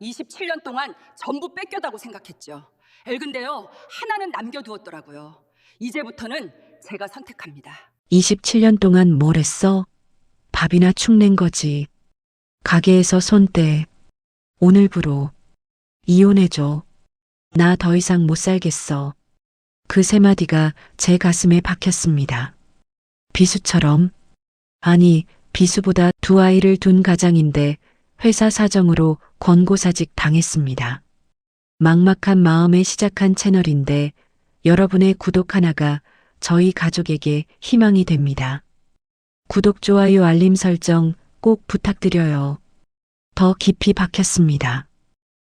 27년 동안 전부 뺏겨다고 생각했죠. 근데요, 하나는 남겨두었더라고요. 이제부터는 제가 선택합니다. 27년 동안 뭘 했어? 밥이나 축 낸 거지. 가게에서 손 떼. 오늘부로 이혼해줘. 나 더 이상 못 살겠어. 그 세 마디가 제 가슴에 박혔습니다. 비수처럼? 아니, 비수보다 두 아이를 둔 가장인데 회사 사정으로 권고사직 당했습니다. 막막한 마음에 시작한 채널인데 여러분의 구독 하나가 저희 가족에게 희망이 됩니다. 구독, 좋아요, 알림 설정 꼭 부탁드려요. 더 깊이 박혔습니다.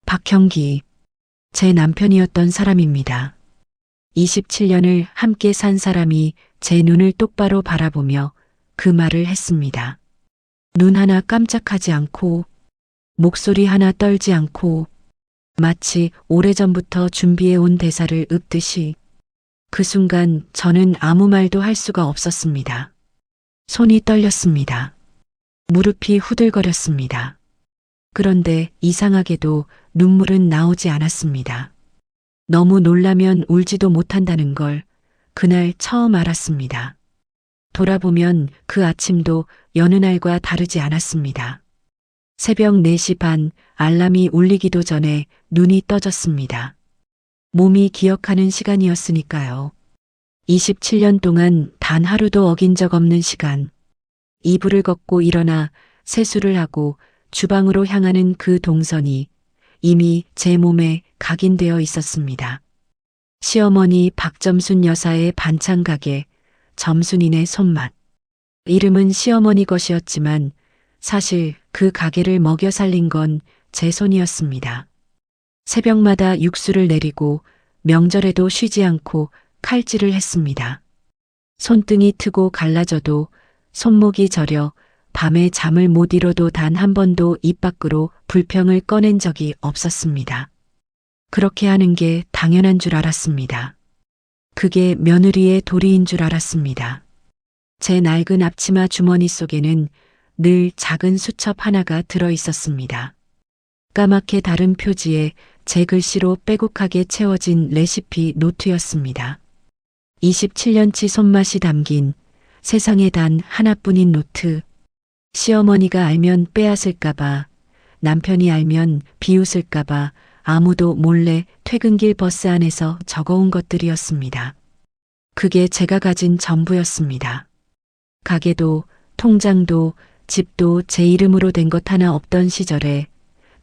박형기, 제 남편이었던 사람입니다. 27년을 함께 산 사람이 제 눈을 똑바로 바라보며 그 말을 했습니다. 눈 하나 깜짝하지 않고, 목소리 하나 떨지 않고, 마치 오래전부터 준비해온 대사를 읊듯이 그 순간 저는 아무 말도 할 수가 없었습니다. 손이 떨렸습니다. 무릎이 후들거렸습니다. 그런데 이상하게도 눈물은 나오지 않았습니다. 너무 놀라면 울지도 못한다는 걸 그날 처음 알았습니다. 돌아보면 그 아침도 여느 날과 다르지 않았습니다. 새벽 4시 반 알람이 울리기도 전에 눈이 떠졌습니다. 몸이 기억하는 시간이었으니까요. 27년 동안 단 하루도 어긴 적 없는 시간. 이불을 걷고 일어나 세수를 하고 주방으로 향하는 그 동선이 이미 제 몸에 각인되어 있었습니다. 시어머니 박점순 여사의 반찬 가게, 점순이네 손맛. 이름은 시어머니 것이었지만 사실 그 가게를 먹여 살린 건 제 손이었습니다. 새벽마다 육수를 내리고 명절에도 쉬지 않고 칼질을 했습니다. 손등이 트고 갈라져도 손목이 저려 밤에 잠을 못 이뤄도 단 한 번도 입 밖으로 불평을 꺼낸 적이 없었습니다. 그렇게 하는 게 당연한 줄 알았습니다. 그게 며느리의 도리인 줄 알았습니다. 제 낡은 앞치마 주머니 속에는 늘 작은 수첩 하나가 들어 있었습니다. 까맣게 다른 표지에 제 글씨로 빼곡하게 채워진 레시피 노트였습니다. 27년치 손맛이 담긴 세상에 단 하나뿐인 노트. 시어머니가 알면 빼앗을까봐, 남편이 알면 비웃을까봐 아무도 몰래 퇴근길 버스 안에서 적어온 것들이었습니다. 그게 제가 가진 전부였습니다. 가게도, 통장도, 집도 제 이름으로 된 것 하나 없던 시절에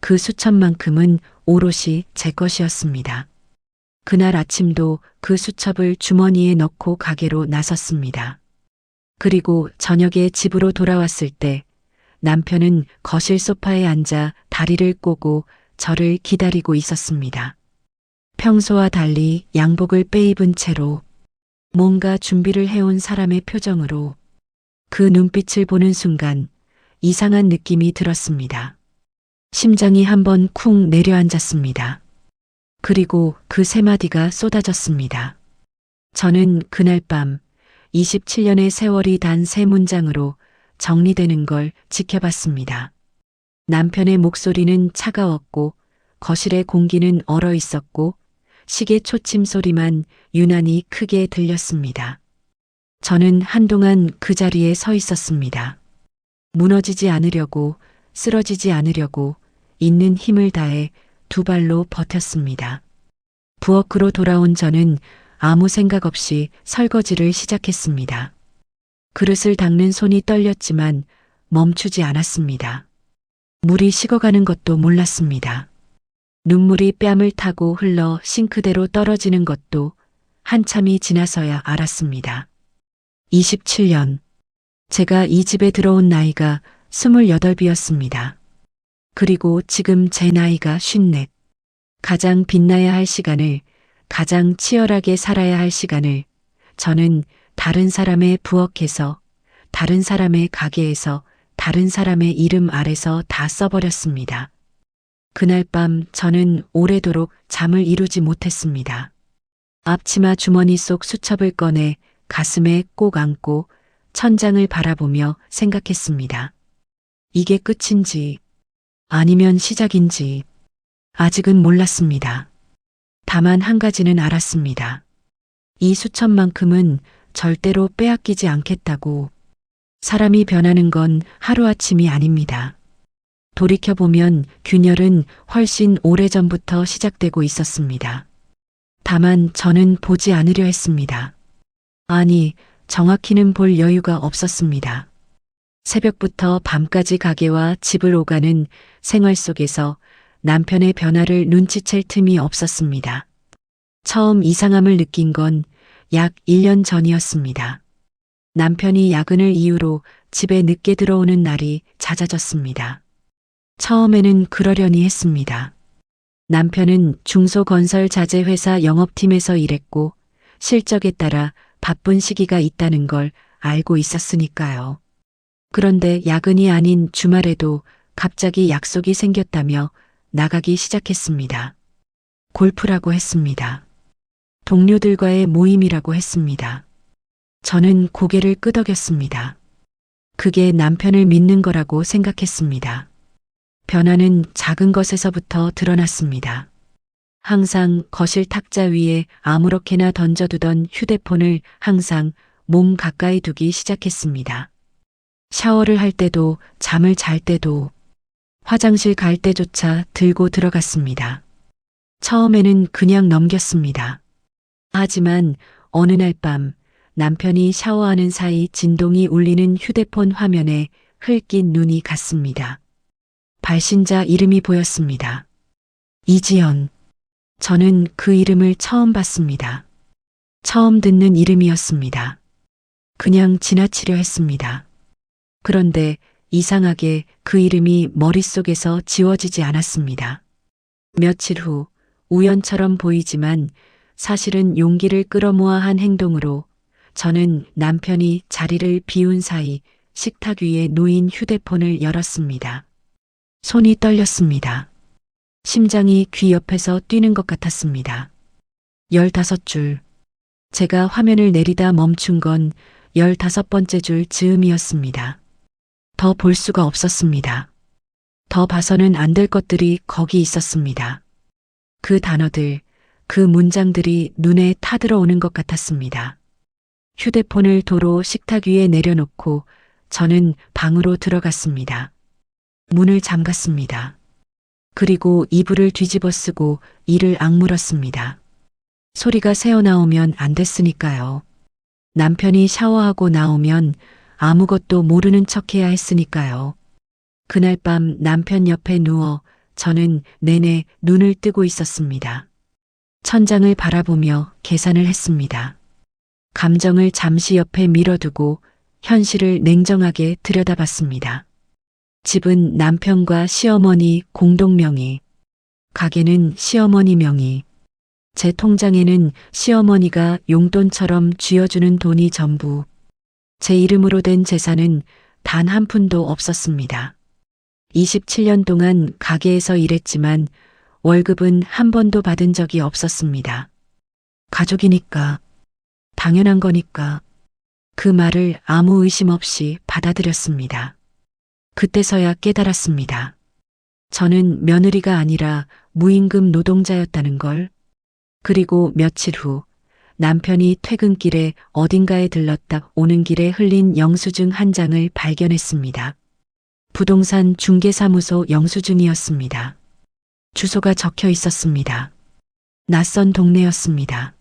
그 수첩만큼은 오롯이 제 것이었습니다. 그날 아침도 그 수첩을 주머니에 넣고 가게로 나섰습니다. 그리고 저녁에 집으로 돌아왔을 때 남편은 거실 소파에 앉아 다리를 꼬고 저를 기다리고 있었습니다. 평소와 달리 양복을 빼입은 채로 뭔가 준비를 해온 사람의 표정으로 그 눈빛을 보는 순간 이상한 느낌이 들었습니다. 심장이 한번 쿵 내려앉았습니다. 그리고 그 세 마디가 쏟아졌습니다. 저는 그날 밤 27년의 세월이 단 세 문장으로 정리되는 걸 지켜봤습니다. 남편의 목소리는 차가웠고 거실의 공기는 얼어 있었고 시계 초침 소리만 유난히 크게 들렸습니다. 저는 한동안 그 자리에 서 있었습니다. 무너지지 않으려고, 쓰러지지 않으려고 있는 힘을 다해 두 발로 버텼습니다. 부엌으로 돌아온 저는 아무 생각 없이 설거지를 시작했습니다. 그릇을 닦는 손이 떨렸지만 멈추지 않았습니다. 물이 식어가는 것도 몰랐습니다. 눈물이 뺨을 타고 흘러 싱크대로 떨어지는 것도 한참이 지나서야 알았습니다. 27년. 제가 이 집에 들어온 나이가 28이었습니다. 그리고 지금 제 나이가 54. 가장 빛나야 할 시간을, 가장 치열하게 살아야 할 시간을 저는 다른 사람의 부엌에서, 다른 사람의 가게에서, 다른 사람의 이름 아래서 다 써버렸습니다. 그날 밤 저는 오래도록 잠을 이루지 못했습니다. 앞치마 주머니 속 수첩을 꺼내 가슴에 꼭 안고 천장을 바라보며 생각했습니다. 이게 끝인지 아니면 시작인지. 아직은 몰랐습니다. 다만 한 가지는 알았습니다. 이 수천만큼은 절대로 빼앗기지 않겠다고. 사람이 변하는 건 하루아침이 아닙니다. 돌이켜보면 균열은 훨씬 오래전부터 시작되고 있었습니다. 다만 저는 보지 않으려 했습니다. 아니, 정확히는 볼 여유가 없었습니다. 새벽부터 밤까지 가게와 집을 오가는 생활 속에서 남편의 변화를 눈치챌 틈이 없었습니다. 처음 이상함을 느낀 건 약 1년 전이었습니다. 남편이 야근을 이유로 집에 늦게 들어오는 날이 잦아졌습니다. 처음에는 그러려니 했습니다. 남편은 중소건설자재회사 영업팀에서 일했고 실적에 따라 바쁜 시기가 있다는 걸 알고 있었으니까요. 그런데 야근이 아닌 주말에도 갑자기 약속이 생겼다며 나가기 시작했습니다. 골프라고 했습니다. 동료들과의 모임이라고 했습니다. 저는 고개를 끄덕였습니다. 그게 남편을 믿는 거라고 생각했습니다. 변화는 작은 것에서부터 드러났습니다. 항상 거실 탁자 위에 아무렇게나 던져두던 휴대폰을 항상 몸 가까이 두기 시작했습니다. 샤워를 할 때도 잠을 잘 때도 화장실 갈 때조차 들고 들어갔습니다. 처음에는 그냥 넘겼습니다. 하지만 어느 날 밤 남편이 샤워하는 사이 진동이 울리는 휴대폰 화면에 흘낀 눈이 갔습니다. 발신자 이름이 보였습니다. 이지연. 저는 그 이름을 처음 봤습니다. 처음 듣는 이름이었습니다. 그냥 지나치려 했습니다. 그런데 이상하게 그 이름이 머릿속에서 지워지지 않았습니다. 며칠 후 우연처럼 보이지만 사실은 용기를 끌어모아 한 행동으로 저는 남편이 자리를 비운 사이 식탁 위에 놓인 휴대폰을 열었습니다. 손이 떨렸습니다. 심장이 귀 옆에서 뛰는 것 같았습니다. 15줄. 제가 화면을 내리다 멈춘 건 15번째 줄 즈음이었습니다. 더 볼 수가 없었습니다. 더 봐서는 안 될 것들이 거기 있었습니다. 그 단어들, 그 문장들이 눈에 타들어오는 것 같았습니다. 휴대폰을 도로 식탁 위에 내려놓고 저는 방으로 들어갔습니다. 문을 잠갔습니다. 그리고 이불을 뒤집어 쓰고 이를 악물었습니다. 소리가 새어나오면 안 됐으니까요. 남편이 샤워하고 나오면 아무것도 모르는 척해야 했으니까요. 그날 밤 남편 옆에 누워 저는 내내 눈을 뜨고 있었습니다. 천장을 바라보며 계산을 했습니다. 감정을 잠시 옆에 밀어두고 현실을 냉정하게 들여다봤습니다. 집은 남편과 시어머니 공동 명의, 가게는 시어머니 명의, 제 통장에는 시어머니가 용돈처럼 쥐어주는 돈이 전부, 제 이름으로 된 재산은 단 한 푼도 없었습니다. 27년 동안 가게에서 일했지만 월급은 한 번도 받은 적이 없었습니다. 가족이니까, 당연한 거니까 그 말을 아무 의심 없이 받아들였습니다. 그때서야 깨달았습니다. 저는 며느리가 아니라 무임금 노동자였다는 걸. 그리고 며칠 후 남편이 퇴근길에 어딘가에 들렀다 오는 길에 흘린 영수증 한 장을 발견했습니다. 부동산 중개사무소 영수증이었습니다. 주소가 적혀 있었습니다. 낯선 동네였습니다.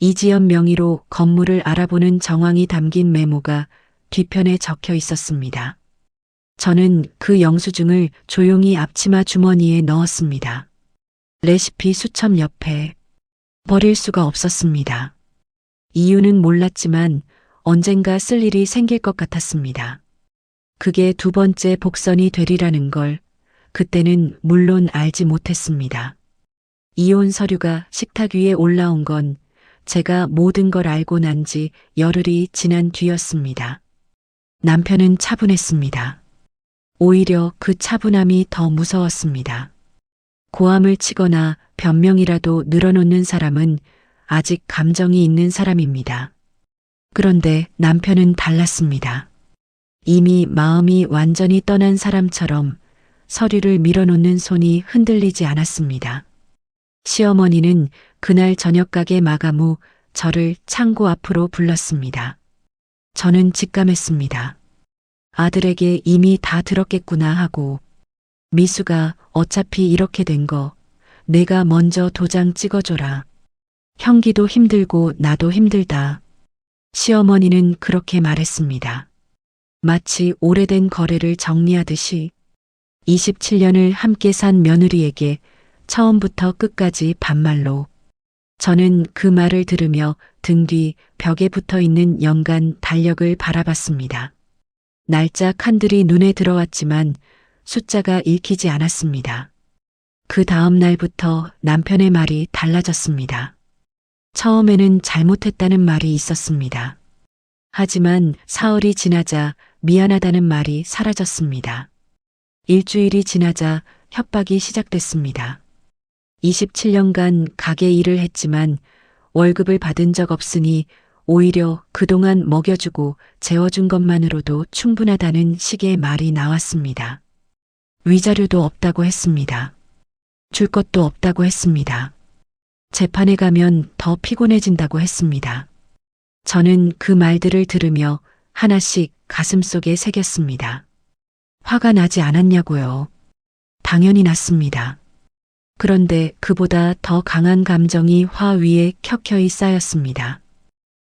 이지연 명의로 건물을 알아보는 정황이 담긴 메모가 뒤편에 적혀 있었습니다. 저는 그 영수증을 조용히 앞치마 주머니에 넣었습니다. 레시피 수첩 옆에 버릴 수가 없었습니다. 이유는 몰랐지만 언젠가 쓸 일이 생길 것 같았습니다. 그게 두 번째 복선이 되리라는 걸 그때는 물론 알지 못했습니다. 이혼 서류가 식탁 위에 올라온 건 제가 모든 걸 알고 난 지 열흘이 지난 뒤였습니다. 남편은 차분했습니다. 오히려 그 차분함이 더 무서웠습니다. 고함을 치거나 변명이라도 늘어놓는 사람은 아직 감정이 있는 사람입니다. 그런데 남편은 달랐습니다. 이미 마음이 완전히 떠난 사람처럼 서류를 밀어놓는 손이 흔들리지 않았습니다. 시어머니는 그날 저녁 가게 마감 후 저를 창고 앞으로 불렀습니다. 저는 직감했습니다. 아들에게 이미 다 들었겠구나 하고, 미수가 어차피 이렇게 된 거 내가 먼저 도장 찍어줘라. 형기도 힘들고 나도 힘들다. 시어머니는 그렇게 말했습니다. 마치 오래된 거래를 정리하듯이 27년을 함께 산 며느리에게 처음부터 끝까지 반말로. 저는 그 말을 들으며 등 뒤 벽에 붙어 있는 연간 달력을 바라봤습니다. 날짜 칸들이 눈에 들어왔지만 숫자가 읽히지 않았습니다. 그 다음 날부터 남편의 말이 달라졌습니다. 처음에는 잘못했다는 말이 있었습니다. 하지만 사흘이 지나자 미안하다는 말이 사라졌습니다. 일주일이 지나자 협박이 시작됐습니다. 27년간 가게 일을 했지만 월급을 받은 적 없으니 오히려 그동안 먹여주고 재워준 것만으로도 충분하다는 식의 말이 나왔습니다. 위자료도 없다고 했습니다. 줄 것도 없다고 했습니다. 재판에 가면 더 피곤해진다고 했습니다. 저는 그 말들을 들으며 하나씩 가슴속에 새겼습니다. 화가 나지 않았냐고요. 당연히 났습니다. 그런데 그보다 더 강한 감정이 화 위에 켜켜이 쌓였습니다.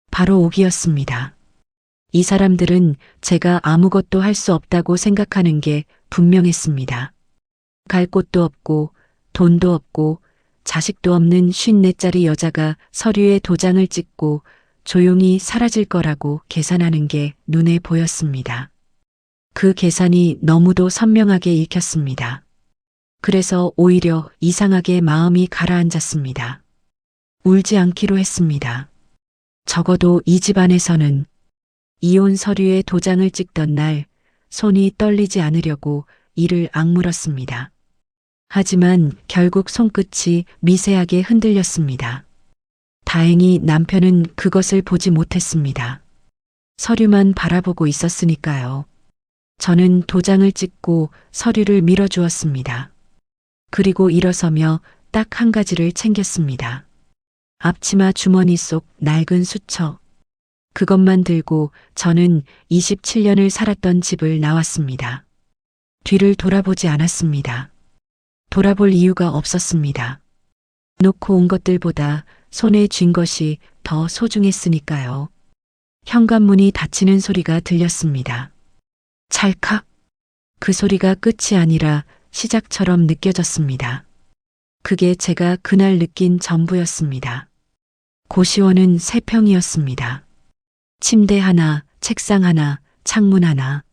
바로 오기였습니다. 이 사람들은 제가 아무것도 할 수 없다고 생각하는 게 분명했습니다. 갈 곳도 없고 돈도 없고 자식도 없는 54짜리 여자가 서류에 도장을 찍고 조용히 사라질 거라고 계산하는 게 눈에 보였습니다. 그 계산이 너무도 선명하게 읽혔습니다. 그래서 오히려 이상하게 마음이 가라앉았습니다. 울지 않기로 했습니다. 적어도 이 집안에서는 이혼 서류에 도장을 찍던 날 손이 떨리지 않으려고 이를 악물었습니다. 하지만 결국 손끝이 미세하게 흔들렸습니다. 다행히 남편은 그것을 보지 못했습니다. 서류만 바라보고 있었으니까요. 저는 도장을 찍고 서류를 밀어주었습니다. 그리고 일어서며 딱 한 가지를 챙겼습니다. 앞치마 주머니 속 낡은 수첩. 그것만 들고 저는 27년을 살았던 집을 나왔습니다. 뒤를 돌아보지 않았습니다. 돌아볼 이유가 없었습니다. 놓고 온 것들보다 손에 쥔 것이 더 소중했으니까요. 현관문이 닫히는 소리가 들렸습니다. 찰칵. 그 소리가 끝이 아니라 시작처럼 느껴졌습니다. 그게 제가 그날 느낀 전부였습니다. 고시원은 3평이었습니다. 침대 하나, 책상 하나, 창문 하나.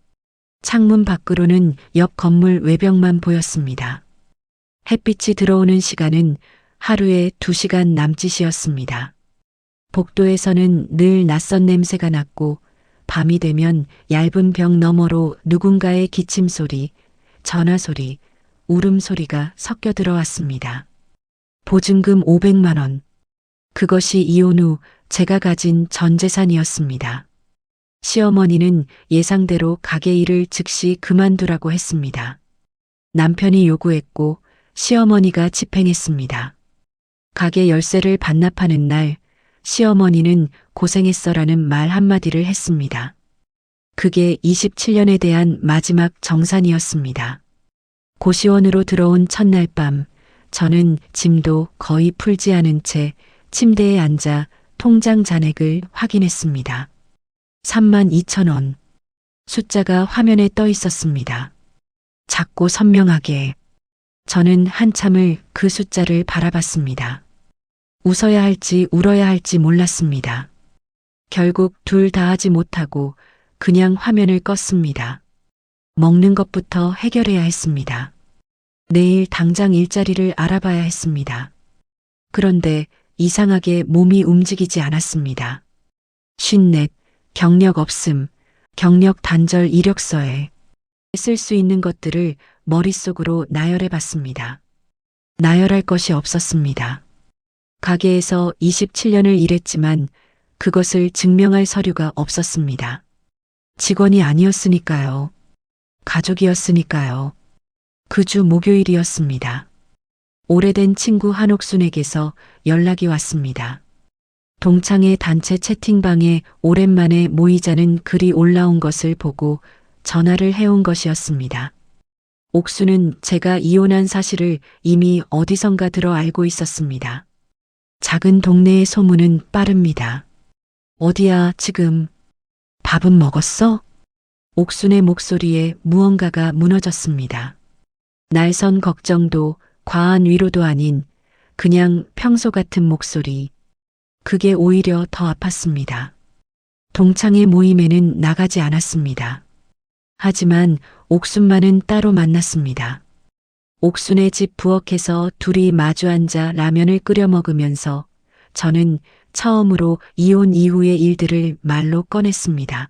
창문 밖으로는 옆 건물 외벽만 보였습니다. 햇빛이 들어오는 시간은 하루에 2시간 남짓이었습니다. 복도에서는 늘 낯선 냄새가 났고 밤이 되면 얇은 벽 너머로 누군가의 기침 소리, 전화 소리, 울음소리가 섞여 들어왔습니다. 보증금 500만 원. 그것이 이혼 후 제가 가진 전 재산이었습니다. 시어머니는 예상대로 가게 일을 즉시 그만두라고 했습니다. 남편이 요구했고 시어머니가 집행했습니다. 가게 열쇠를 반납하는 날 시어머니는 고생했어라는 말 한마디를 했습니다. 그게 27년에 대한 마지막 정산이었습니다. 고시원으로 들어온 첫날 밤 저는 짐도 거의 풀지 않은 채 침대에 앉아 통장 잔액을 확인했습니다. 32,000원. 숫자가 화면에 떠 있었습니다. 작고 선명하게. 저는 한참을 그 숫자를 바라봤습니다. 웃어야 할지 울어야 할지 몰랐습니다. 결국 둘 다 하지 못하고 그냥 화면을 껐습니다. 먹는 것부터 해결해야 했습니다. 내일 당장 일자리를 알아봐야 했습니다. 그런데 이상하게 몸이 움직이지 않았습니다. 54, 경력 없음, 경력 단절 이력서에 쓸 수 있는 것들을 머릿속으로 나열해 봤습니다. 나열할 것이 없었습니다. 가게에서 27년을 일했지만 그것을 증명할 서류가 없었습니다. 직원이 아니었으니까요. 가족이었으니까요. 그 주 목요일이었습니다. 오래된 친구 한옥순에게서 연락이 왔습니다. 동창회 단체 채팅방에 오랜만에 모이자는 글이 올라온 것을 보고 전화를 해온 것이었습니다. 옥수는 제가 이혼한 사실을 이미 어디선가 들어 알고 있었습니다. 작은 동네의 소문은 빠릅니다. 어디야, 지금? 밥은 먹었어? 옥순의 목소리에 무언가가 무너졌습니다. 날선 걱정도 과한 위로도 아닌 그냥 평소 같은 목소리. 그게 오히려 더 아팠습니다. 동창회 모임에는 나가지 않았습니다. 하지만 옥순만은 따로 만났습니다. 옥순의 집 부엌에서 둘이 마주 앉아 라면을 끓여 먹으면서 저는 처음으로 이혼 이후의 일들을 말로 꺼냈습니다.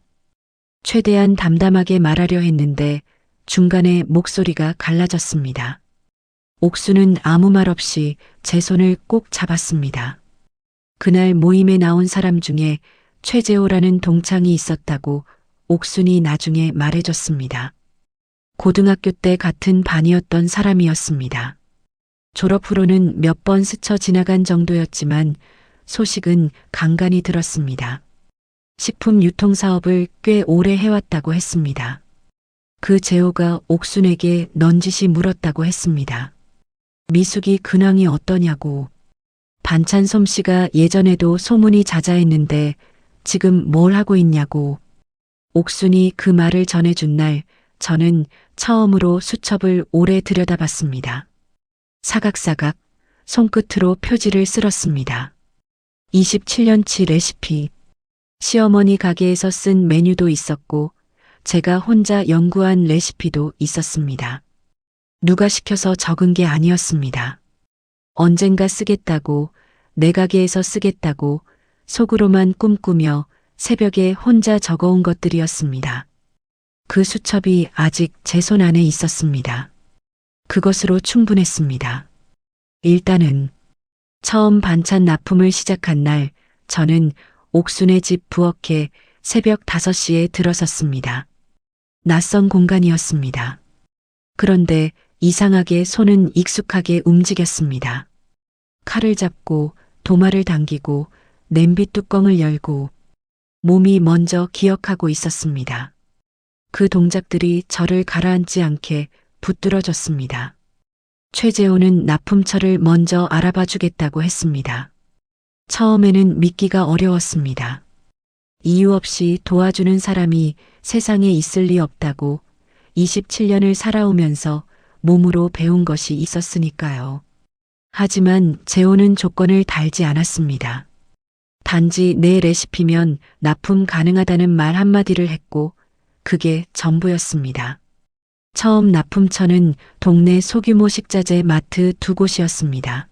최대한 담담하게 말하려 했는데 중간에 목소리가 갈라졌습니다. 옥수는 아무 말 없이 제 손을 꼭 잡았습니다. 그날 모임에 나온 사람 중에 최재호라는 동창이 있었다고 옥순이 나중에 말해줬습니다. 고등학교 때 같은 반이었던 사람이었습니다. 졸업 후로는 몇 번 스쳐 지나간 정도였지만 소식은 간간히 들었습니다. 식품 유통 사업을 꽤 오래 해왔다고 했습니다. 그 재호가 옥순에게 넌지시 물었다고 했습니다. 미숙이 근황이 어떠냐고. 반찬 솜씨가 예전에도 소문이 자자했는데 지금 뭘 하고 있냐고. 옥순이 그 말을 전해준 날 저는 처음으로 수첩을 오래 들여다봤습니다. 사각사각 손끝으로 표지를 쓸었습니다. 27년치 레시피. 시어머니 가게에서 쓴 메뉴도 있었고 제가 혼자 연구한 레시피도 있었습니다. 누가 시켜서 적은 게 아니었습니다. 언젠가 쓰겠다고, 내 가게에서 쓰겠다고 속으로만 꿈꾸며 새벽에 혼자 적어온 것들이었습니다. 그 수첩이 아직 제 손 안에 있었습니다. 그것으로 충분했습니다. 일단은 처음 반찬 납품을 시작한 날 저는 옥순의 집 부엌에 새벽 5시에 들어섰습니다. 낯선 공간이었습니다. 그런데 이상하게 손은 익숙하게 움직였습니다. 칼을 잡고 도마를 당기고 냄비 뚜껑을 열고 몸이 먼저 기억하고 있었습니다. 그 동작들이 저를 가라앉지 않게 붙들어줬습니다. 최재호는 납품처를 먼저 알아봐 주겠다고 했습니다. 처음에는 믿기가 어려웠습니다. 이유 없이 도와주는 사람이 세상에 있을 리 없다고 27년을 살아오면서 몸으로 배운 것이 있었으니까요. 하지만 재호는 조건을 달지 않았습니다. 단지 내 레시피면 납품 가능하다는 말 한마디를 했고 그게 전부였습니다. 처음 납품처는 동네 소규모 식자재 마트 2곳이었습니다.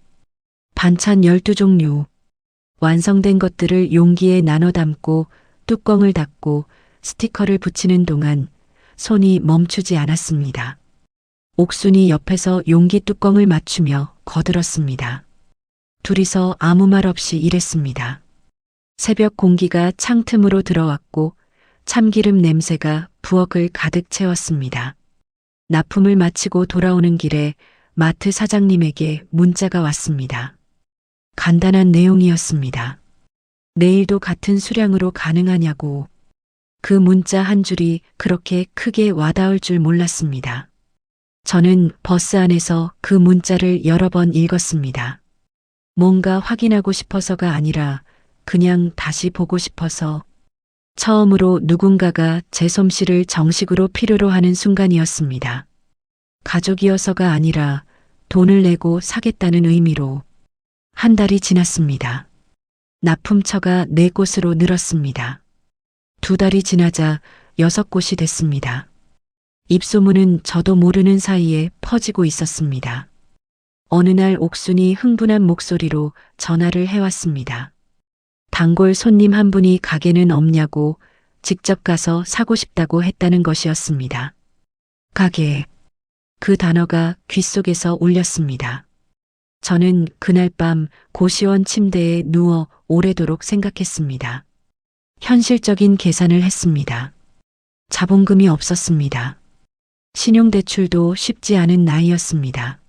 반찬 12종류. 완성된 것들을 용기에 나눠 담고 뚜껑을 닫고 스티커를 붙이는 동안 손이 멈추지 않았습니다. 옥순이 옆에서 용기 뚜껑을 맞추며 거들었습니다. 둘이서 아무 말 없이 일했습니다. 새벽 공기가 창틈으로 들어왔고 참기름 냄새가 부엌을 가득 채웠습니다. 납품을 마치고 돌아오는 길에 마트 사장님에게 문자가 왔습니다. 간단한 내용이었습니다. 내일도 같은 수량으로 가능하냐고. 그 문자 한 줄이 그렇게 크게 와닿을 줄 몰랐습니다. 저는 버스 안에서 그 문자를 여러 번 읽었습니다. 뭔가 확인하고 싶어서가 아니라 그냥 다시 보고 싶어서. 처음으로 누군가가 제 솜씨를 정식으로 필요로 하는 순간이었습니다. 가족이어서가 아니라 돈을 내고 사겠다는 의미로. 한 달이 지났습니다. 납품처가 4곳으로 늘었습니다. 2달이 지나자 6곳이 됐습니다. 입소문은 저도 모르는 사이에 퍼지고 있었습니다. 어느 날 옥순이 흥분한 목소리로 전화를 해왔습니다. 단골 손님 한 분이 가게는 없냐고 직접 가서 사고 싶다고 했다는 것이었습니다. 가게. 그 단어가 귓속에서 울렸습니다. 저는 그날 밤 고시원 침대에 누워 오래도록 생각했습니다. 현실적인 계산을 했습니다. 자본금이 없었습니다. 신용대출도 쉽지 않은 나이였습니다.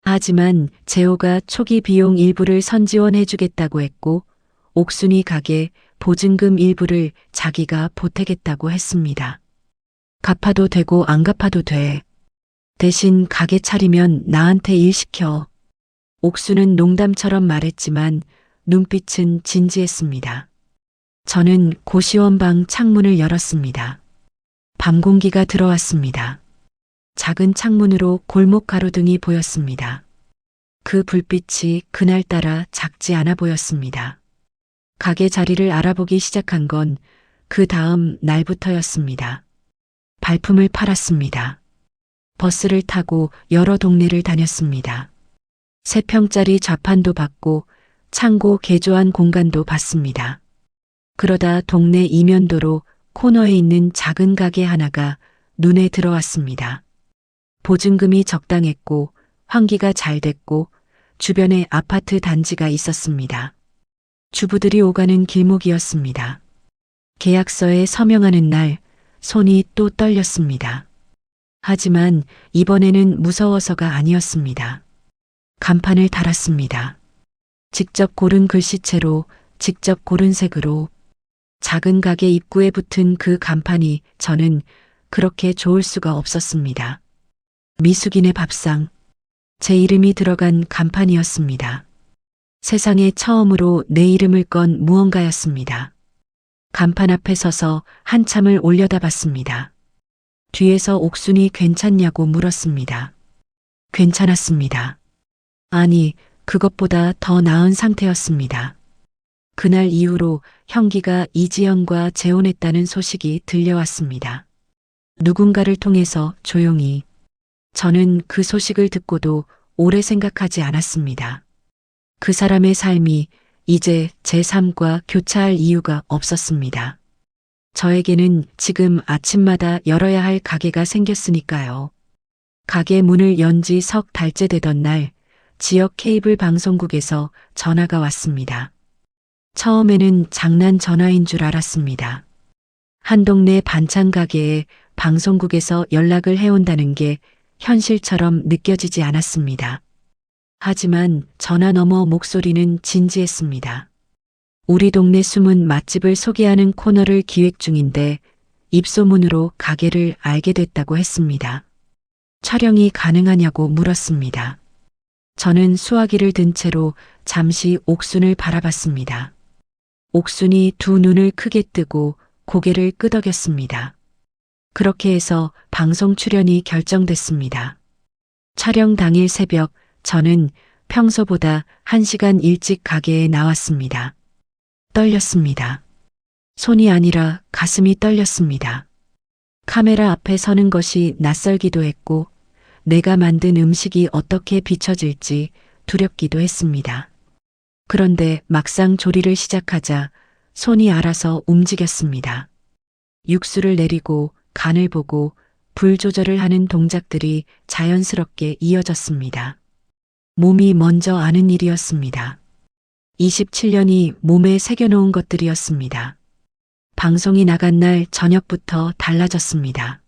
하지만 재호가 초기 비용 일부를 선지원해 주겠다고 했고 옥순이 가게 보증금 일부를 자기가 보태겠다고 했습니다. 갚아도 되고 안 갚아도 돼. 대신 가게 차리면 나한테 일 시켜. 옥수는 농담처럼 말했지만 눈빛은 진지했습니다. 저는 고시원방 창문을 열었습니다. 밤 공기가 들어왔습니다. 작은 창문으로 골목 가로등이 보였습니다. 그 불빛이 그날따라 작지 않아 보였습니다. 가게 자리를 알아보기 시작한 건 그 다음 날부터였습니다. 발품을 팔았습니다. 버스를 타고 여러 동네를 다녔습니다. 3평짜리 좌판도 받고 창고 개조한 공간도 받습니다. 그러다 동네 이면도로 코너에 있는 작은 가게 하나가 눈에 들어왔습니다. 보증금이 적당했고 환기가 잘 됐고 주변에 아파트 단지가 있었습니다. 주부들이 오가는 길목이었습니다. 계약서에 서명하는 날 손이 또 떨렸습니다. 하지만 이번에는 무서워서가 아니었습니다. 간판을 달았습니다. 직접 고른 글씨체로, 직접 고른 색으로. 작은 가게 입구에 붙은 그 간판이 저는 그렇게 좋을 수가 없었습니다. 미숙인의 밥상. 제 이름이 들어간 간판이었습니다. 세상에 처음으로 내 이름을 건 무언가였습니다. 간판 앞에 서서 한참을 올려다봤습니다. 뒤에서 옥순이 괜찮냐고 물었습니다. 괜찮았습니다. 아니, 그것보다 더 나은 상태였습니다. 그날 이후로 형기가 이지연과 재혼했다는 소식이 들려왔습니다. 누군가를 통해서 조용히. 저는 그 소식을 듣고도 오래 생각하지 않았습니다. 그 사람의 삶이 이제 제 삶과 교차할 이유가 없었습니다. 저에게는 지금 아침마다 열어야 할 가게가 생겼으니까요. 가게 문을 연 지 석 달째 되던 날 지역 케이블 방송국에서 전화가 왔습니다. 처음에는 장난 전화인 줄 알았습니다. 한 동네 반찬 가게에 방송국에서 연락을 해온다는 게 현실처럼 느껴지지 않았습니다. 하지만 전화 너머 목소리는 진지했습니다. 우리 동네 숨은 맛집을 소개하는 코너를 기획 중인데 입소문으로 가게를 알게 됐다고 했습니다. 촬영이 가능하냐고 물었습니다. 저는 수화기를 든 채로 잠시 옥순을 바라봤습니다. 옥순이 두 눈을 크게 뜨고 고개를 끄덕였습니다. 그렇게 해서 방송 출연이 결정됐습니다. 촬영 당일 새벽 저는 평소보다 1시간 일찍 가게에 나왔습니다. 떨렸습니다. 손이 아니라 가슴이 떨렸습니다. 카메라 앞에 서는 것이 낯설기도 했고 내가 만든 음식이 어떻게 비춰질지 두렵기도 했습니다. 그런데 막상 조리를 시작하자 손이 알아서 움직였습니다. 육수를 내리고 간을 보고 불 조절을 하는 동작들이 자연스럽게 이어졌습니다. 몸이 먼저 아는 일이었습니다. 27년이 몸에 새겨놓은 것들이었습니다. 방송이 나간 날 저녁부터 달라졌습니다.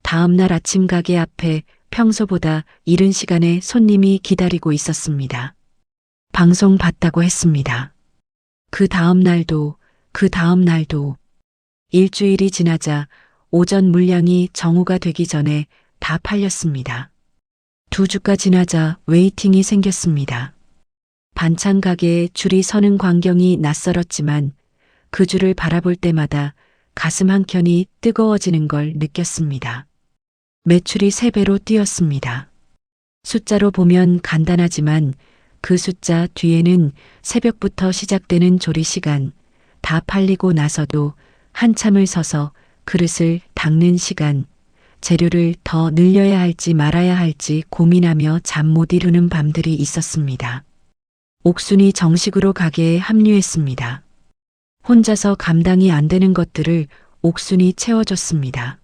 다음 날 아침 가게 앞에 평소보다 이른 시간에 손님이 기다리고 있었습니다. 방송 봤다고 했습니다. 그 다음 날도, 그 다음 날도. 일주일이 지나자 오전 물량이 정오가 되기 전에 다 팔렸습니다. 2주가 지나자 웨이팅이 생겼습니다. 반찬 가게에 줄이 서는 광경이 낯설었지만 그 줄을 바라볼 때마다 가슴 한켠이 뜨거워지는 걸 느꼈습니다. 매출이 3배로 뛰었습니다. 숫자로 보면 간단하지만 그 숫자 뒤에는 새벽부터 시작되는 조리 시간, 다 팔리고 나서도 한참을 서서 그릇을 닦는 시간, 재료를 더 늘려야 할지 말아야 할지 고민하며 잠 못 이루는 밤들이 있었습니다. 옥순이 정식으로 가게에 합류했습니다. 혼자서 감당이 안 되는 것들을 옥순이 채워줬습니다.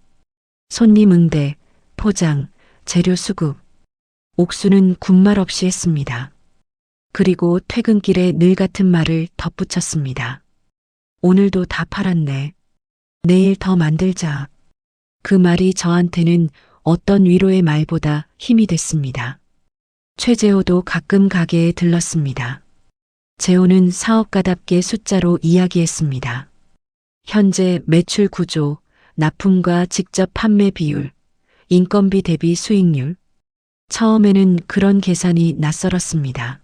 손님 응대, 포장, 재료 수급. 옥순은 군말 없이 했습니다. 그리고 퇴근길에 늘 같은 말을 덧붙였습니다. 오늘도 다 팔았네. 내일 더 만들자. 그 말이 저한테는 어떤 위로의 말보다 힘이 됐습니다. 최재호도 가끔 가게에 들렀습니다. 재호는 사업가답게 숫자로 이야기했습니다. 현재 매출 구조, 납품과 직접 판매 비율, 인건비 대비 수익률. 처음에는 그런 계산이 낯설었습니다.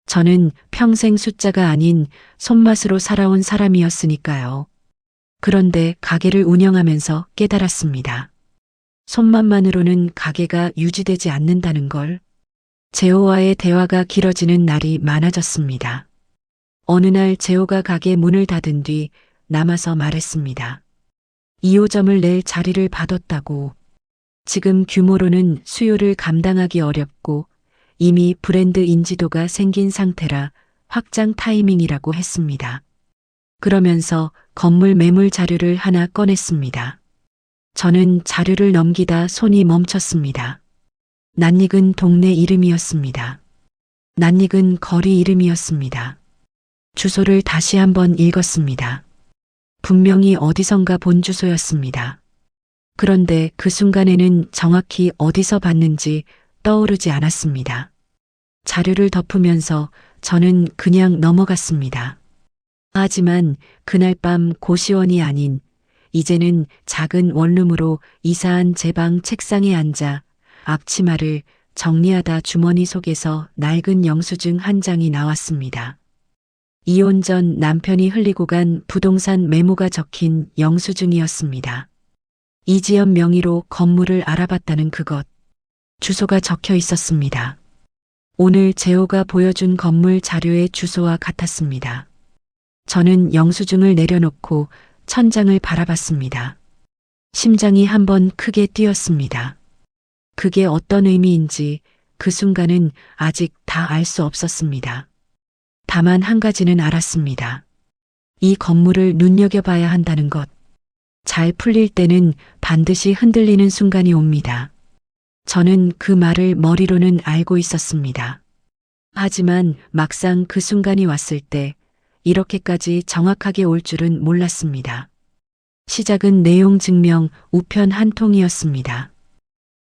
저는 평생 숫자가 아닌 손맛으로 살아온 사람이었으니까요. 그런데 가게를 운영하면서 깨달았습니다. 손맛만으로는 가게가 유지되지 않는다는 걸. 재호와의 대화가 길어지는 날이 많아졌습니다. 어느 날 재호가 가게 문을 닫은 뒤 남아서 말했습니다. 2호점을 낼 자리를 받았다고. 지금 규모로는 수요를 감당하기 어렵고 이미 브랜드 인지도가 생긴 상태라 확장 타이밍이라고 했습니다. 그러면서 건물 매물 자료를 하나 꺼냈습니다. 저는 자료를 넘기다 손이 멈췄습니다. 낯익은 동네 이름이었습니다. 낯익은 거리 이름이었습니다. 주소를 다시 한번 읽었습니다. 분명히 어디선가 본 주소였습니다. 그런데 그 순간에는 정확히 어디서 봤는지 떠오르지 않았습니다. 자료를 덮으면서 저는 그냥 넘어갔습니다. 하지만 그날 밤 고시원이 아닌 이제는 작은 원룸으로 이사한 제 방 책상에 앉아 앞치마를 정리하다 주머니 속에서 낡은 영수증 한 장이 나왔습니다. 이혼 전 남편이 흘리고 간 부동산 메모가 적힌 영수증이었습니다. 이지연 명의로 건물을 알아봤다는 그것. 주소가 적혀 있었습니다. 오늘 재호가 보여준 건물 자료의 주소와 같았습니다. 저는 영수증을 내려놓고 천장을 바라봤습니다. 심장이 한번 크게 뛰었습니다. 그게 어떤 의미인지 그 순간은 아직 다 알 수 없었습니다. 다만 한 가지는 알았습니다. 이 건물을 눈여겨봐야 한다는 것. 잘 풀릴 때는 반드시 흔들리는 순간이 옵니다. 저는 그 말을 머리로는 알고 있었습니다. 하지만 막상 그 순간이 왔을 때 이렇게까지 정확하게 올 줄은 몰랐습니다. 시작은 내용 증명 우편 한 통이었습니다.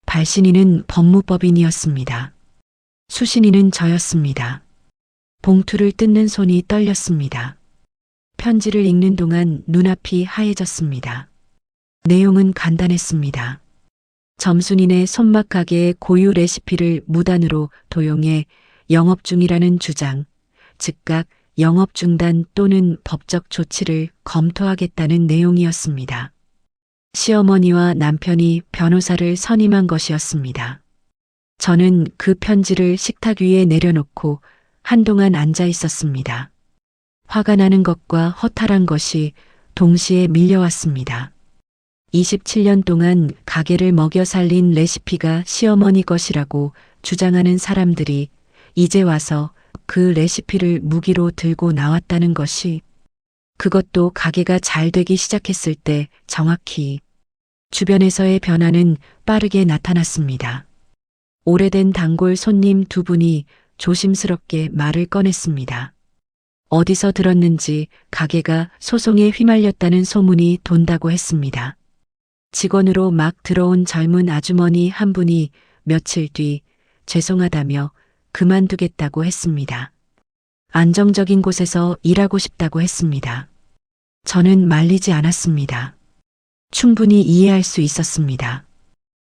발신인은 법무법인이었습니다. 수신인은 저였습니다. 봉투를 뜯는 손이 떨렸습니다. 편지를 읽는 동안 눈앞이 하얘졌습니다. 내용은 간단했습니다. 점순이네 손맛 가게의 고유 레시피를 무단으로 도용해 영업 중이라는 주장, 즉각 영업 중단 또는 법적 조치를 검토하겠다는 내용이었습니다. 시어머니와 남편이 변호사를 선임한 것이었습니다. 저는 그 편지를 식탁 위에 내려놓고 한동안 앉아 있었습니다. 화가 나는 것과 허탈한 것이 동시에 밀려왔습니다. 27년 동안 가게를 먹여 살린 레시피가 시어머니 것이라고 주장하는 사람들이 이제 와서 그 레시피를 무기로 들고 나왔다는 것이, 그것도 가게가 잘 되기 시작했을 때 정확히. 주변에서의 변화는 빠르게 나타났습니다. 오래된 단골 손님 두 분이 조심스럽게 말을 꺼냈습니다. 어디서 들었는지 가게가 소송에 휘말렸다는 소문이 돈다고 했습니다. 직원으로 막 들어온 젊은 아주머니 한 분이 며칠 뒤 죄송하다며 그만두겠다고 했습니다. 안정적인 곳에서 일하고 싶다고 했습니다. 저는 말리지 않았습니다. 충분히 이해할 수 있었습니다.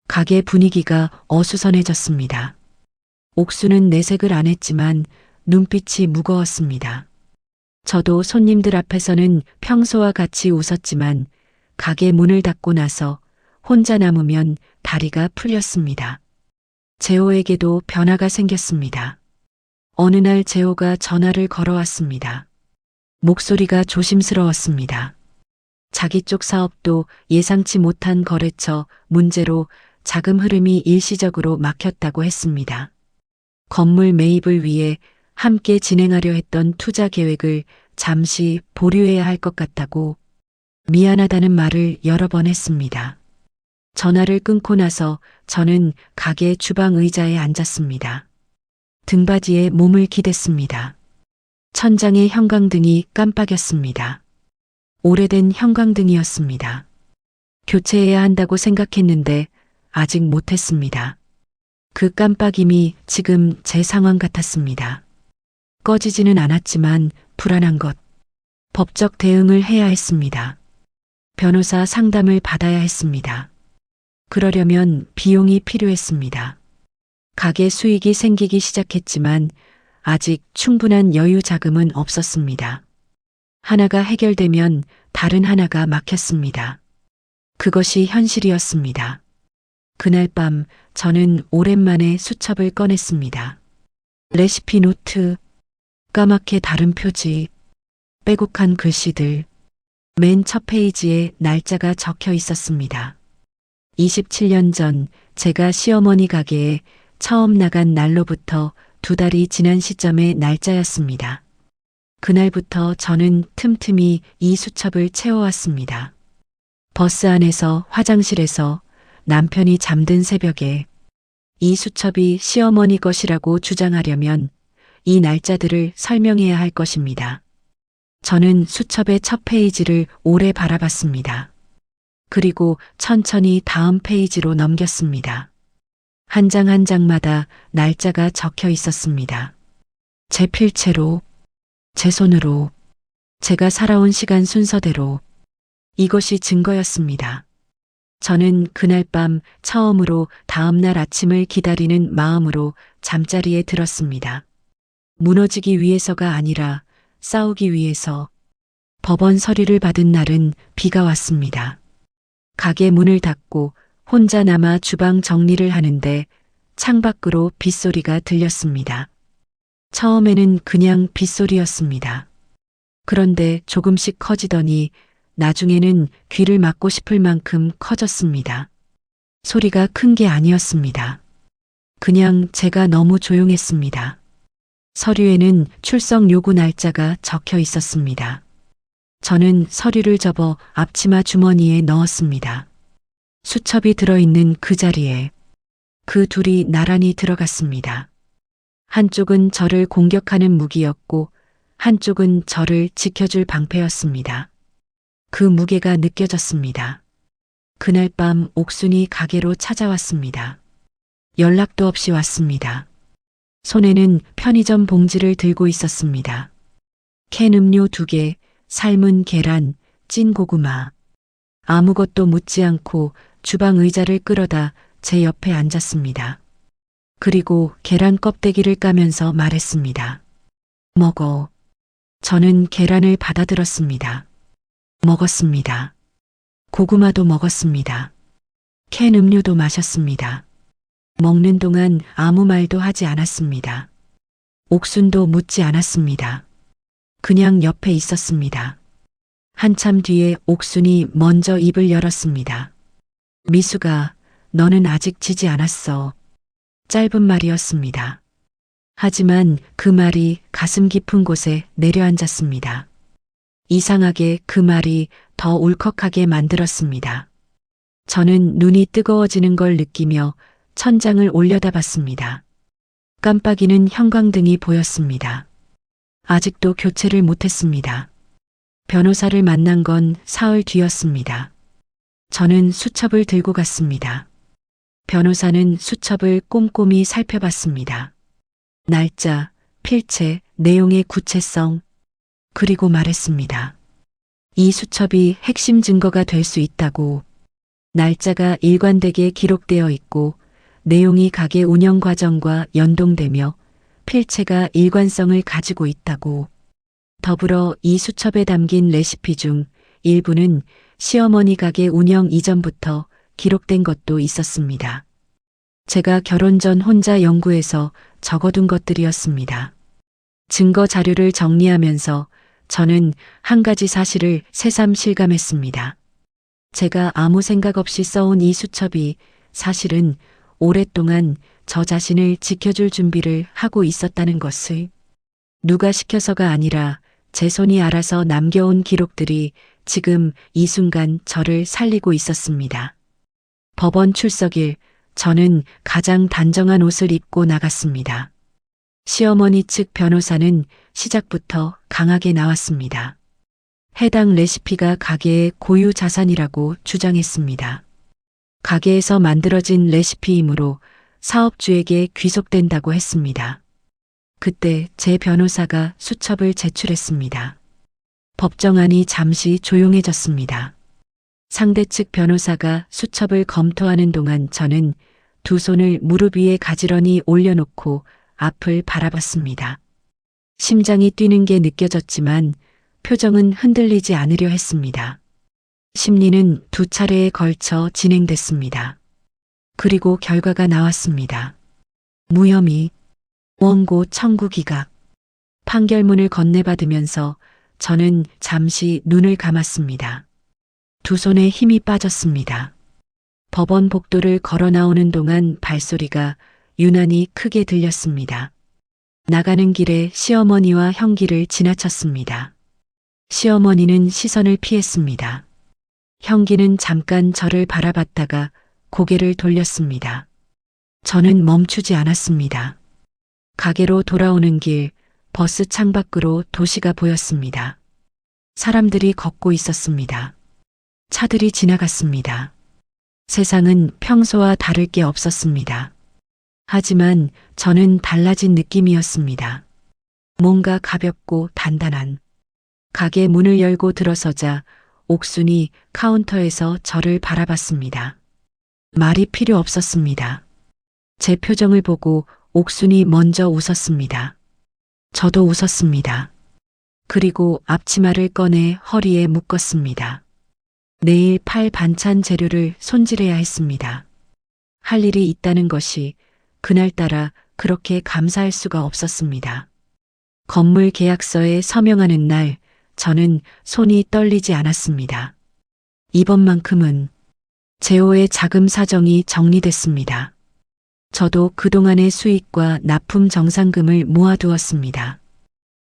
가게 분위기가 어수선해졌습니다. 옥수는 내색을 안 했지만 눈빛이 무거웠습니다. 저도 손님들 앞에서는 평소와 같이 웃었지만 가게 문을 닫고 나서 혼자 남으면 다리가 풀렸습니다. 재호에게도 변화가 생겼습니다. 어느 날 재호가 전화를 걸어왔습니다. 목소리가 조심스러웠습니다. 자기 쪽 사업도 예상치 못한 거래처 문제로 자금 흐름이 일시적으로 막혔다고 했습니다. 건물 매입을 위해 함께 진행하려 했던 투자 계획을 잠시 보류해야 할 것 같다고 미안하다는 말을 여러 번 했습니다. 전화를 끊고 나서 저는 가게 주방 의자에 앉았습니다. 등받이에 몸을 기댔습니다. 천장의 형광등이 깜빡였습니다. 오래된 형광등이었습니다. 교체해야 한다고 생각했는데 아직 못했습니다. 그 깜빡임이 지금 제 상황 같았습니다. 꺼지지는 않았지만 불안한 것. 법적 대응을 해야 했습니다. 변호사 상담을 받아야 했습니다. 그러려면 비용이 필요했습니다. 가게 수익이 생기기 시작했지만 아직 충분한 여유 자금은 없었습니다. 하나가 해결되면 다른 하나가 막혔습니다. 그것이 현실이었습니다. 그날 밤 저는 오랜만에 수첩을 꺼냈습니다. 레시피 노트, 까맣게 다른 표지, 빼곡한 글씨들, 맨 첫 페이지에 날짜가 적혀 있었습니다. 27년 전 제가 시어머니 가게에 처음 나간 날로부터 2달이 지난 시점의 날짜였습니다. 그날부터 저는 틈틈이 이 수첩을 채워왔습니다. 버스 안에서, 화장실에서, 남편이 잠든 새벽에 이 수첩이 시어머니 것이라고 주장하려면 이 날짜들을 설명해야 할 것입니다. 저는 수첩의 첫 페이지를 오래 바라봤습니다. 그리고 천천히 다음 페이지로 넘겼습니다. 한 장 한 장마다 날짜가 적혀 있었습니다. 제 필체로, 제 손으로, 제가 살아온 시간 순서대로 이것이 증거였습니다. 저는 그날 밤 처음으로 다음날 아침을 기다리는 마음으로 잠자리에 들었습니다. 무너지기 위해서가 아니라 싸우기 위해서. 법원 서류를 받은 날은 비가 왔습니다. 가게 문을 닫고 혼자 남아 주방 정리를 하는데 창밖으로 빗소리가 들렸습니다. 처음에는 그냥 빗소리였습니다. 그런데 조금씩 커지더니 나중에는 귀를 막고 싶을 만큼 커졌습니다. 소리가 큰 게 아니었습니다. 그냥 제가 너무 조용했습니다. 서류에는 출석 요구 날짜가 적혀 있었습니다. 저는 서류를 접어 앞치마 주머니에 넣었습니다. 수첩이 들어있는 그 자리에 그 둘이 나란히 들어갔습니다. 한쪽은 저를 공격하는 무기였고 한쪽은 저를 지켜줄 방패였습니다. 그 무게가 느껴졌습니다. 그날 밤 옥순이 가게로 찾아왔습니다. 연락도 없이 왔습니다. 손에는 편의점 봉지를 들고 있었습니다. 캔 음료 2개, 삶은 계란, 찐 고구마. 아무것도 묻지 않고 주방 의자를 끌어다 제 옆에 앉았습니다. 그리고 계란 껍데기를 까면서 말했습니다. 먹어. 저는 계란을 받아들었습니다. 먹었습니다. 고구마도 먹었습니다. 캔 음료도 마셨습니다. 먹는 동안 아무 말도 하지 않았습니다. 옥순도 묻지 않았습니다. 그냥 옆에 있었습니다. 한참 뒤에 옥순이 먼저 입을 열었습니다. 미수가, 너는 아직 지지 않았어. 짧은 말이었습니다. 하지만 그 말이 가슴 깊은 곳에 내려앉았습니다. 이상하게 그 말이 더 울컥하게 만들었습니다. 저는 눈이 뜨거워지는 걸 느끼며 천장을 올려다봤습니다. 깜빡이는 형광등이 보였습니다. 아직도 교체를 못했습니다. 변호사를 만난 건 사흘 뒤였습니다. 저는 수첩을 들고 갔습니다. 변호사는 수첩을 꼼꼼히 살펴봤습니다. 날짜, 필체, 내용의 구체성, 그리고 말했습니다. 이 수첩이 핵심 증거가 될 수 있다고. 날짜가 일관되게 기록되어 있고 내용이 가게 운영 과정과 연동되며 필체가 일관성을 가지고 있다고. 더불어 이 수첩에 담긴 레시피 중 일부는 시어머니 가게 운영 이전부터 기록된 것도 있었습니다. 제가 결혼 전 혼자 연구해서 적어둔 것들이었습니다. 증거 자료를 정리하면서 저는 한 가지 사실을 새삼 실감했습니다. 제가 아무 생각 없이 써온 이 수첩이 사실은 오랫동안 저 자신을 지켜줄 준비를 하고 있었다는 것을. 누가 시켜서가 아니라 제 손이 알아서 남겨온 기록들이 지금 이 순간 저를 살리고 있었습니다. 법원 출석일, 저는 가장 단정한 옷을 입고 나갔습니다. 시어머니 측 변호사는 시작부터 강하게 나왔습니다. 해당 레시피가 가게의 고유 자산이라고 주장했습니다. 가게에서 만들어진 레시피이므로 사업주에게 귀속된다고 했습니다. 그때 제 변호사가 수첩을 제출했습니다. 법정안이 잠시 조용해졌습니다. 상대 측 변호사가 수첩을 검토하는 동안 저는 두 손을 무릎 위에 가지런히 올려놓고 앞을 바라봤습니다. 심장이 뛰는 게 느껴졌지만 표정은 흔들리지 않으려 했습니다. 심리는 두 차례에 걸쳐 진행됐습니다. 그리고 결과가 나왔습니다. 무혐의, 원고 청구 기각. 판결문을 건네받으면서 저는 잠시 눈을 감았습니다. 두 손에 힘이 빠졌습니다. 법원 복도를 걸어 나오는 동안 발소리가 유난히 크게 들렸습니다. 나가는 길에 시어머니와 형기를 지나쳤습니다. 시어머니는 시선을 피했습니다. 형기는 잠깐 저를 바라봤다가 고개를 돌렸습니다. 저는 멈추지 않았습니다. 가게로 돌아오는 길, 버스 창밖으로 도시가 보였습니다. 사람들이 걷고 있었습니다. 차들이 지나갔습니다. 세상은 평소와 다를 게 없었습니다. 하지만 저는 달라진 느낌이었습니다. 뭔가 가볍고 단단한. 가게 문을 열고 들어서자 옥순이 카운터에서 저를 바라봤습니다. 말이 필요 없었습니다. 제 표정을 보고 옥순이 먼저 웃었습니다. 저도 웃었습니다. 그리고 앞치마를 꺼내 허리에 묶었습니다. 내일 팔 반찬 재료를 손질해야 했습니다. 할 일이 있다는 것이 그날따라 그렇게 감사할 수가 없었습니다. 건물 계약서에 서명하는 날 저는 손이 떨리지 않았습니다. 이번만큼은 제호의 자금 사정이 정리됐습니다. 저도 그동안의 수익과 납품 정산금을 모아두었습니다.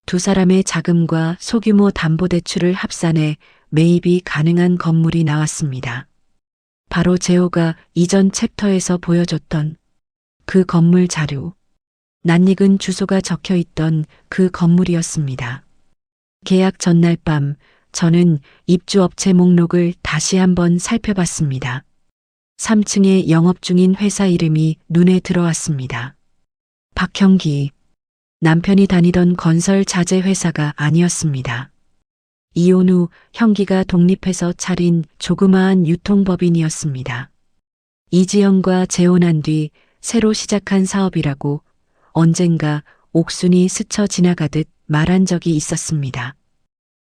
두 사람의 자금과 소규모 담보대출을 합산해 매입이 가능한 건물이 나왔습니다. 바로 제호가 이전 챕터에서 보여줬던 그 건물 자료. 낯익은 주소가 적혀 있던 그 건물이었습니다. 계약 전날 밤 저는 입주업체 목록을 다시 한번 살펴봤습니다. 3층에 영업 중인 회사 이름이 눈에 들어왔습니다. 박형기. 남편이 다니던 건설 자재 회사가 아니었습니다. 이혼 후 형기가 독립해서 차린 조그마한 유통법인이었습니다. 이지영과 재혼한 뒤 새로 시작한 사업이라고 언젠가 옥순이 스쳐 지나가듯 말한 적이 있었습니다.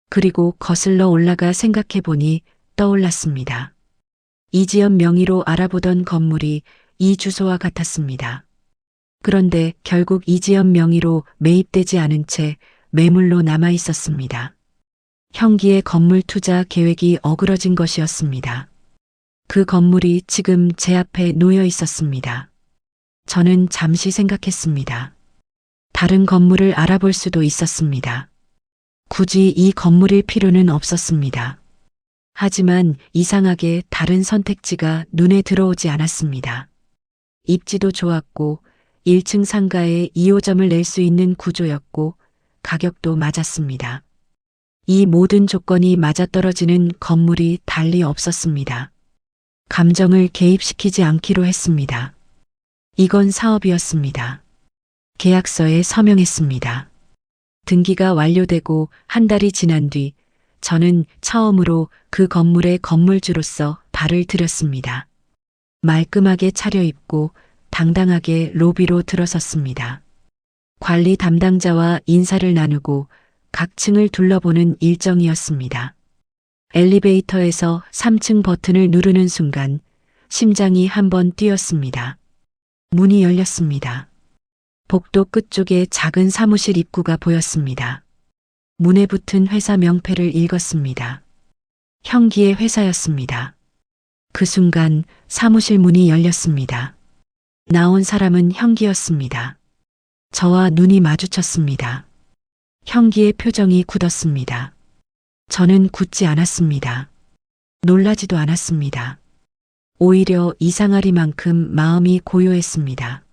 그리고 거슬러 올라가 생각해보니 떠올랐습니다. 이지연 명의로 알아보던 건물이 이 주소와 같았습니다. 그런데 결국 이지연 명의로 매입되지 않은 채 매물로 남아 있었습니다. 형기의 건물 투자 계획이 어그러진 것이었습니다. 그 건물이 지금 제 앞에 놓여 있었습니다. 저는 잠시 생각했습니다. 다른 건물을 알아볼 수도 있었습니다. 굳이 이 건물일 필요는 없었습니다. 하지만 이상하게 다른 선택지가 눈에 들어오지 않았습니다. 입지도 좋았고 1층 상가에 2호점을 낼 수 있는 구조였고 가격도 맞았습니다. 이 모든 조건이 맞아떨어지는 건물이 달리 없었습니다. 감정을 개입시키지 않기로 했습니다. 이건 사업이었습니다. 계약서에 서명했습니다. 등기가 완료되고 한 달이 지난 뒤 저는 처음으로 그 건물의 건물주로서 발을 들였습니다. 말끔하게 차려입고 당당하게 로비로 들어섰습니다. 관리 담당자와 인사를 나누고 각 층을 둘러보는 일정이었습니다. 엘리베이터에서 3층 버튼을 누르는 순간 심장이 한번 뛰었습니다. 문이 열렸습니다. 복도 끝쪽에 작은 사무실 입구가 보였습니다. 문에 붙은 회사 명패를 읽었습니다. 형기의 회사였습니다. 그 순간 사무실 문이 열렸습니다. 나온 사람은 형기였습니다. 저와 눈이 마주쳤습니다. 형기의 표정이 굳었습니다. 저는 굳지 않았습니다. 놀라지도 않았습니다. 오히려 이상하리만큼 마음이 고요했습니다.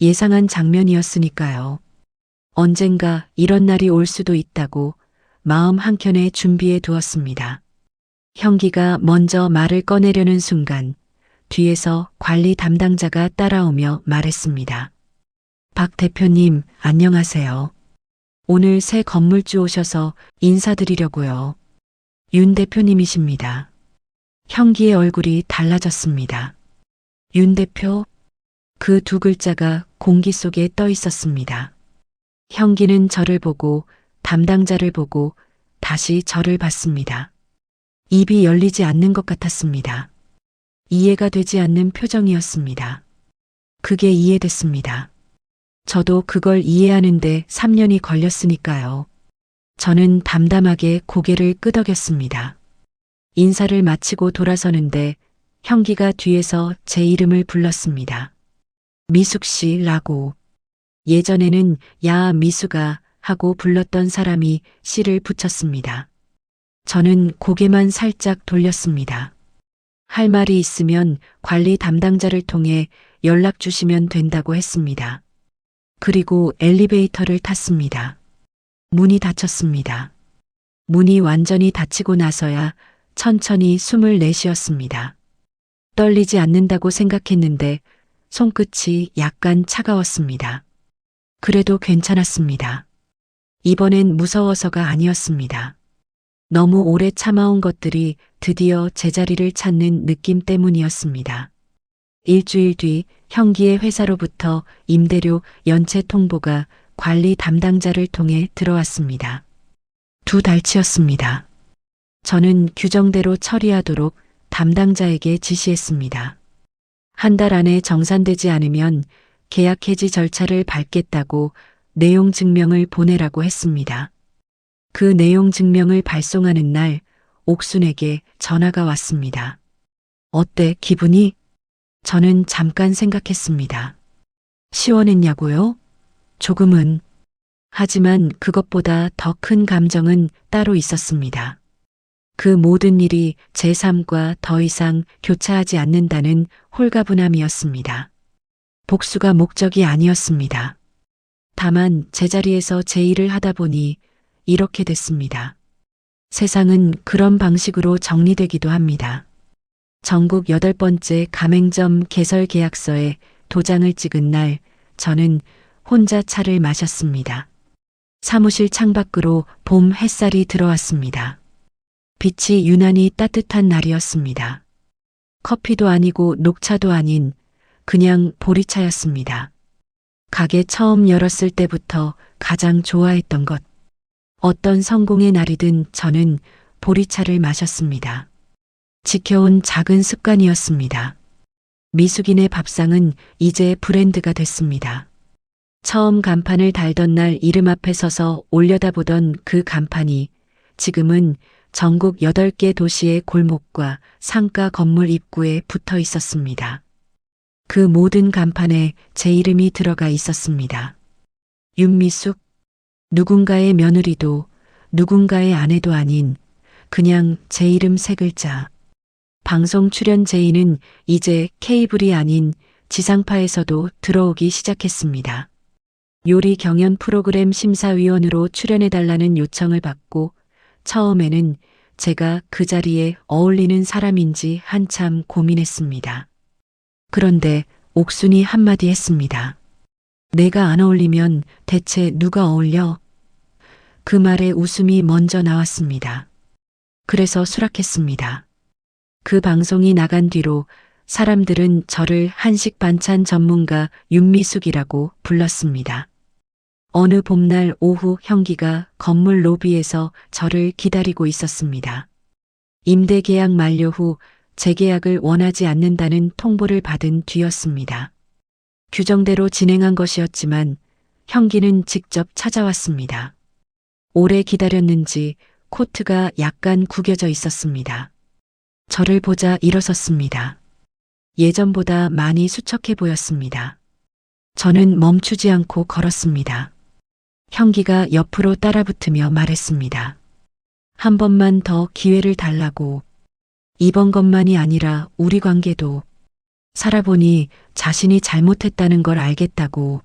예상한 장면이었으니까요. 언젠가 이런 날이 올 수도 있다고 마음 한켠에 준비해 두었습니다. 형기가 먼저 말을 꺼내려는 순간 뒤에서 관리 담당자가 따라오며 말했습니다. 박 대표님, 안녕하세요. 오늘 새 건물주 오셔서 인사드리려고요. 윤 대표님이십니다. 형기의 얼굴이 달라졌습니다. 윤 대표? 그 두 글자가 공기 속에 떠 있었습니다. 형기는 저를 보고 담당자를 보고 다시 저를 봤습니다. 입이 열리지 않는 것 같았습니다. 이해가 되지 않는 표정이었습니다. 그게 이해됐습니다. 저도 그걸 이해하는데 3년이 걸렸으니까요. 저는 담담하게 고개를 끄덕였습니다. 인사를 마치고 돌아서는데 형기가 뒤에서 제 이름을 불렀습니다. 미숙 씨라고. 예전에는 야 미숙아 하고 불렀던 사람이 씨를 붙였습니다. 저는 고개만 살짝 돌렸습니다. 할 말이 있으면 관리 담당자를 통해 연락 주시면 된다고 했습니다. 그리고 엘리베이터를 탔습니다. 문이 닫혔습니다. 문이 완전히 닫히고 나서야 천천히 숨을 내쉬었습니다. 떨리지 않는다고 생각했는데 손끝이 약간 차가웠습니다. 그래도 괜찮았습니다. 이번엔 무서워서가 아니었습니다. 너무 오래 참아온 것들이 드디어 제자리를 찾는 느낌 때문이었습니다. 일주일 뒤 형기의 회사로부터 임대료 연체 통보가 관리 담당자를 통해 들어왔습니다. 2달치였습니다. 저는 규정대로 처리하도록 담당자에게 지시했습니다. 1달 안에 정산되지 않으면 계약 해지 절차를 밟겠다고 내용 증명을 보내라고 했습니다. 그 내용 증명을 발송하는 날 옥순에게 전화가 왔습니다. 어때, 기분이? 저는 잠깐 생각했습니다. 시원했냐고요? 조금은. 하지만 그것보다 더 큰 감정은 따로 있었습니다. 그 모든 일이 제 삶과 더 이상 교차하지 않는다는 홀가분함이었습니다. 복수가 목적이 아니었습니다. 다만 제자리에서 제 일을 하다 보니 이렇게 됐습니다. 세상은 그런 방식으로 정리되기도 합니다. 전국 8번째 가맹점 개설 계약서에 도장을 찍은 날 저는 혼자 차를 마셨습니다. 사무실 창밖으로 봄 햇살이 들어왔습니다. 빛이 유난히 따뜻한 날이었습니다. 커피도 아니고 녹차도 아닌 그냥 보리차였습니다. 가게 처음 열었을 때부터 가장 좋아했던 것. 어떤 성공의 날이든 저는 보리차를 마셨습니다. 지켜온 작은 습관이었습니다. 미숙인의 밥상은 이제 브랜드가 됐습니다. 처음 간판을 달던 날 이름 앞에 서서 올려다보던 그 간판이 지금은 전국 8개 도시의 골목과 상가 건물 입구에 붙어 있었습니다. 그 모든 간판에 제 이름이 들어가 있었습니다. 윤미숙, 누군가의 며느리도 누군가의 아내도 아닌 그냥 제 이름 3글자. 방송 출연 제의는 이제 케이블이 아닌 지상파에서도 들어오기 시작했습니다. 요리 경연 프로그램 심사위원으로 출연해달라는 요청을 받고 처음에는 제가 그 자리에 어울리는 사람인지 한참 고민했습니다. 그런데 옥순이 한마디 했습니다. 내가 안 어울리면 대체 누가 어울려? 그 말에 웃음이 먼저 나왔습니다. 그래서 수락했습니다. 그 방송이 나간 뒤로 사람들은 저를 한식 반찬 전문가 윤미숙이라고 불렀습니다. 어느 봄날 오후 형기가 건물 로비에서 저를 기다리고 있었습니다. 임대 계약 만료 후 재계약을 원하지 않는다는 통보를 받은 뒤였습니다. 규정대로 진행한 것이었지만 형기는 직접 찾아왔습니다. 오래 기다렸는지 코트가 약간 구겨져 있었습니다. 저를 보자 일어섰습니다. 예전보다 많이 수척해 보였습니다. 저는 멈추지 않고 걸었습니다. 형기가 옆으로 따라붙으며 말했습니다. 한 번만 더 기회를 달라고. 이번 것만이 아니라 우리 관계도. 살아보니 자신이 잘못했다는 걸 알겠다고.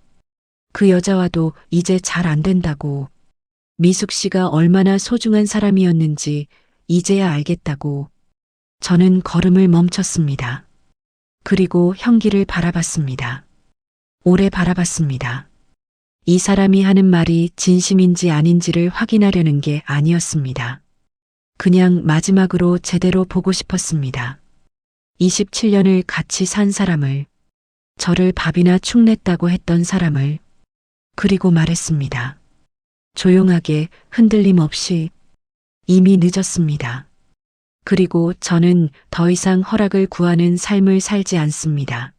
그 여자와도 이제 잘 안 된다고. 미숙 씨가 얼마나 소중한 사람이었는지 이제야 알겠다고. 저는 걸음을 멈췄습니다. 그리고 형기를 바라봤습니다. 오래 바라봤습니다. 이 사람이 하는 말이 진심인지 아닌지를 확인하려는 게 아니었습니다. 그냥 마지막으로 제대로 보고 싶었습니다. 27년을 같이 산 사람을, 저를 밥이나 축냈다고 했던 사람을, 그리고 말했습니다. 조용하게 흔들림 없이 이미 늦었습니다. 그리고 저는 더 이상 허락을 구하는 삶을 살지 않습니다.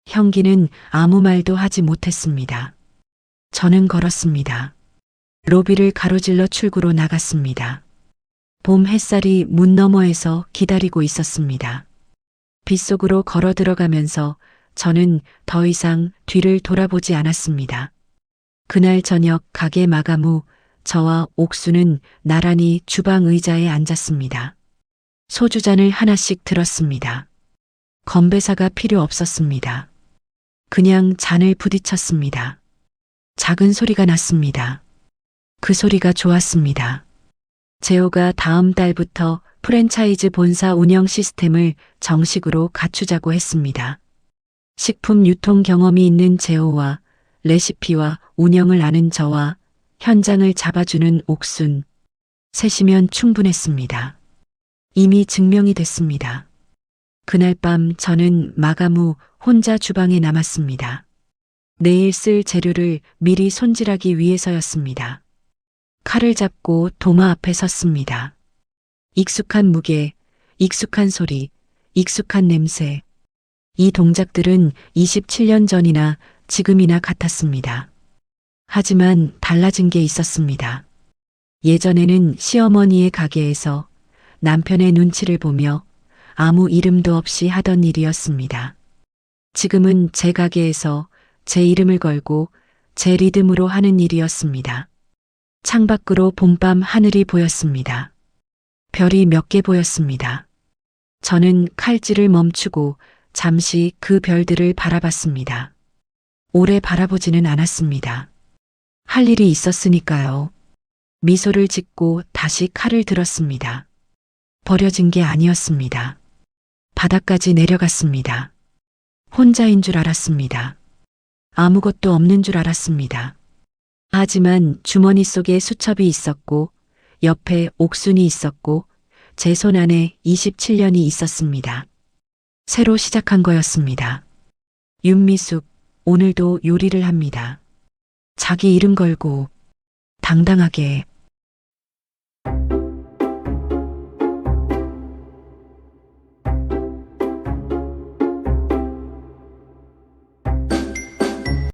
형기는 아무 말도 하지 못했습니다. 저는 걸었습니다. 로비를 가로질러 출구로 나갔습니다. 봄 햇살이 문 너머에서 기다리고 있었습니다. 빗속으로 걸어 들어가면서 저는 더 이상 뒤를 돌아보지 않았습니다. 그날 저녁 가게 마감 후 저와 옥수는 나란히 주방 의자에 앉았습니다. 소주잔을 하나씩 들었습니다. 건배사가 필요 없었습니다. 그냥 잔을 부딪혔습니다. 작은 소리가 났습니다. 그 소리가 좋았습니다. 제오가 다음 달부터 프랜차이즈 본사 운영 시스템을 정식으로 갖추자고 했습니다. 식품 유통 경험이 있는 제오와 레시피와 운영을 아는 저와 현장을 잡아주는 옥순. 셋이면 충분했습니다. 이미 증명이 됐습니다. 그날 밤 저는 마감 후 혼자 주방에 남았습니다. 내일 쓸 재료를 미리 손질하기 위해서였습니다. 칼을 잡고 도마 앞에 섰습니다. 익숙한 무게, 익숙한 소리, 익숙한 냄새. 이 동작들은 27년 전이나 지금이나 같았습니다. 하지만 달라진 게 있었습니다. 예전에는 시어머니의 가게에서 남편의 눈치를 보며 아무 이름도 없이 하던 일이었습니다. 지금은 제 가게에서 제 이름을 걸고 제 리듬으로 하는 일이었습니다. 창밖으로 봄밤 하늘이 보였습니다. 별이 몇 개 보였습니다. 저는 칼질을 멈추고 잠시 그 별들을 바라봤습니다. 오래 바라보지는 않았습니다. 할 일이 있었으니까요. 미소를 짓고 다시 칼을 들었습니다. 버려진 게 아니었습니다. 바닥까지 내려갔습니다. 혼자인 줄 알았습니다. 아무것도 없는 줄 알았습니다. 하지만 주머니 속에 수첩이 있었고 옆에 옥순이 있었고 제 손 안에 27년이 있었습니다. 새로 시작한 거였습니다. 윤미숙, 오늘도 요리를 합니다. 자기 이름 걸고 당당하게